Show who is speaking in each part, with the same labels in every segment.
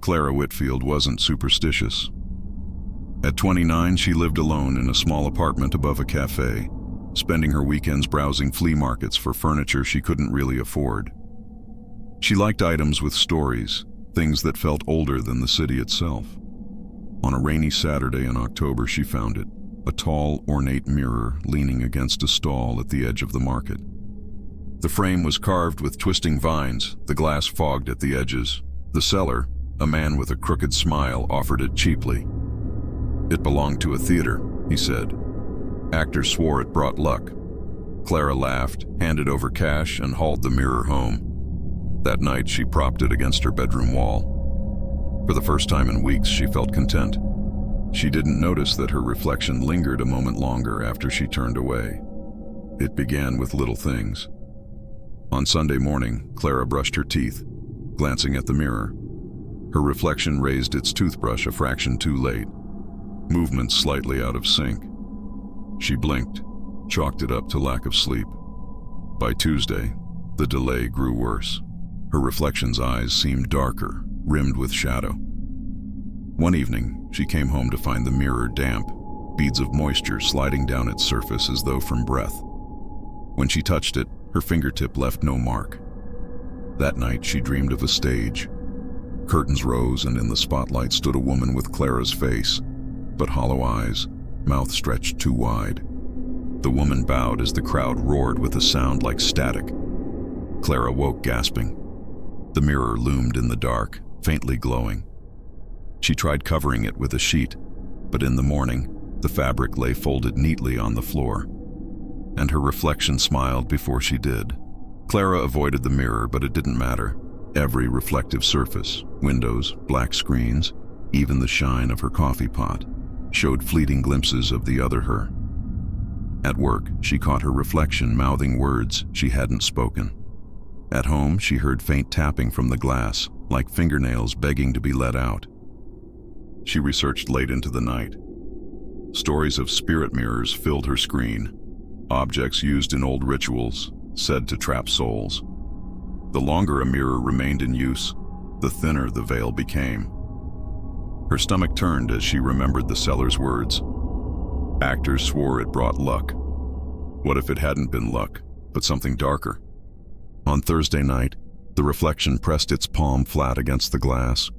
Speaker 1: Clara Whitfield wasn't superstitious. At 29, she lived alone in a small apartment above a cafe, spending her weekends browsing flea markets for furniture she couldn't really afford. She liked items with stories, things that felt older than the city itself. On a rainy Saturday in October, she found it, a tall, ornate mirror leaning against a stall at the edge of the market. The frame was carved with twisting vines, the glass fogged at the edges. The seller, a man with a crooked smile, offered it cheaply. "It belonged to a theater," he said. "Actors swore it brought luck." Clara laughed, handed over cash, and hauled the mirror home. That night, she propped it against her bedroom wall. For the first time in weeks, she felt content. She didn't notice that her reflection lingered a moment longer after she turned away. It began with little things. On Sunday morning, Clara brushed her teeth, glancing at the mirror. Her reflection raised its toothbrush a fraction too late, movements slightly out of sync. She blinked, chalked it up to lack of sleep. By Tuesday, the delay grew worse. Her reflection's eyes seemed darker, rimmed with shadow. One evening, she came home to find the mirror damp, beads of moisture sliding down its surface as though from breath. When she touched it, her fingertip left no mark. That night, she dreamed of a stage. Curtains rose, and in the spotlight stood a woman with Clara's face, but hollow eyes, mouth stretched too wide. The woman bowed as the crowd roared with a sound like static. Clara woke gasping. The mirror loomed in the dark, faintly glowing. She tried covering it with a sheet, but in the morning, the fabric lay folded neatly on the floor. And her reflection smiled before she did. Clara avoided the mirror, but it didn't matter. Every reflective surface, windows, black screens, even the shine of her coffee pot, showed fleeting glimpses of the other her. At work, she caught her reflection mouthing words she hadn't spoken. At home, she heard faint tapping from the glass, like fingernails begging to be let out. She researched late into the night. Stories of spirit mirrors filled her screen, objects used in old rituals, said to trap souls. The longer a mirror remained in use, the thinner the veil became. Her stomach turned as she remembered the seller's words. Actors swore it brought luck. What if it hadn't been luck, but something darker? On Thursday night, the reflection pressed its palm flat against the glass.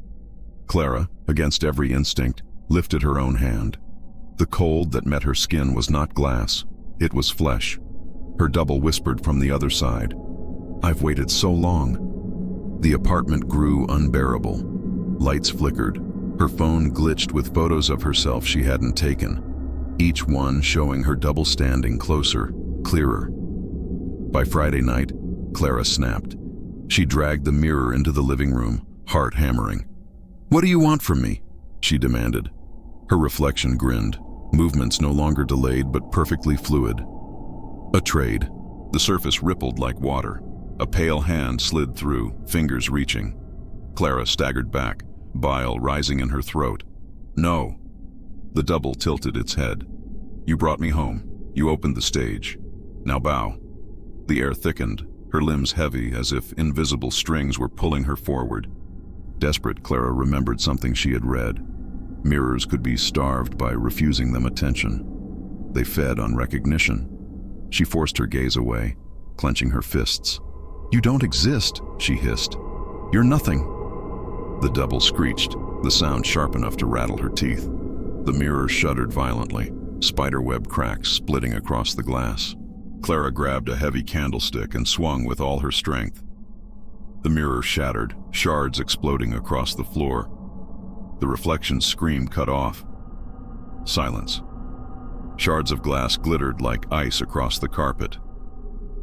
Speaker 1: Clara, against every instinct, lifted her own hand. The cold that met her skin was not glass, it was flesh. Her double whispered from the other side, "I've waited so long." The apartment grew unbearable. Lights flickered. Her phone glitched with photos of herself she hadn't taken, each one showing her double standing closer, clearer. By Friday night, Clara snapped. She dragged the mirror into the living room, heart hammering. "What do you want from me?" she demanded. Her reflection grinned, movements no longer delayed but perfectly fluid. A trade. The surface rippled like water. A pale hand slid through, fingers reaching. Clara staggered back, bile rising in her throat. "No." The double tilted its head. "You brought me home. You opened the stage. Now bow." The air thickened, her limbs heavy as if invisible strings were pulling her forward. Desperate, Clara remembered something she had read. Mirrors could be starved by refusing them attention. They fed on recognition. She forced her gaze away, clenching her fists. "You don't exist," she hissed. "You're nothing." The double screeched, the sound sharp enough to rattle her teeth. The mirror shuddered violently, spiderweb cracks splitting across the glass. Clara grabbed a heavy candlestick and swung with all her strength. The mirror shattered, shards exploding across the floor. The reflection's scream cut off. Silence. Shards of glass glittered like ice across the carpet.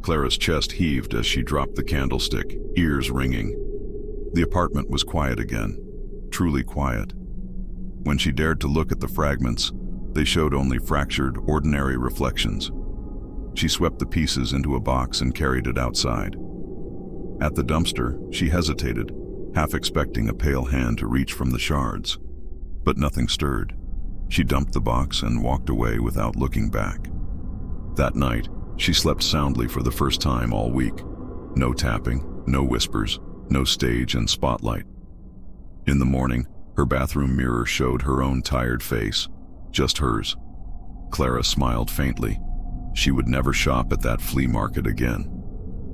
Speaker 1: Clara's chest heaved as she dropped the candlestick, ears ringing. The apartment was quiet again, truly quiet. When she dared to look at the fragments, they showed only fractured, ordinary reflections. She swept the pieces into a box and carried it outside. At the dumpster, she hesitated, half expecting a pale hand to reach from the shards. But nothing stirred. She dumped the box and walked away without looking back. That night, she slept soundly for the first time all week. No tapping, no whispers, no stage and spotlight. In the morning, her bathroom mirror showed her own tired face, just hers. Clara smiled faintly. She would never shop at that flea market again.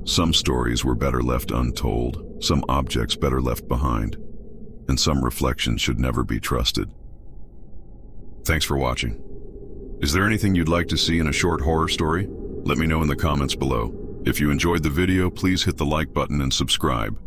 Speaker 1: Some stories were better left untold, some objects better left behind, and some reflections should never be trusted. Thanks for watching. Is there anything you'd like to see in a short horror story? Let me know in the comments below. If you enjoyed the video, please hit the like button and subscribe.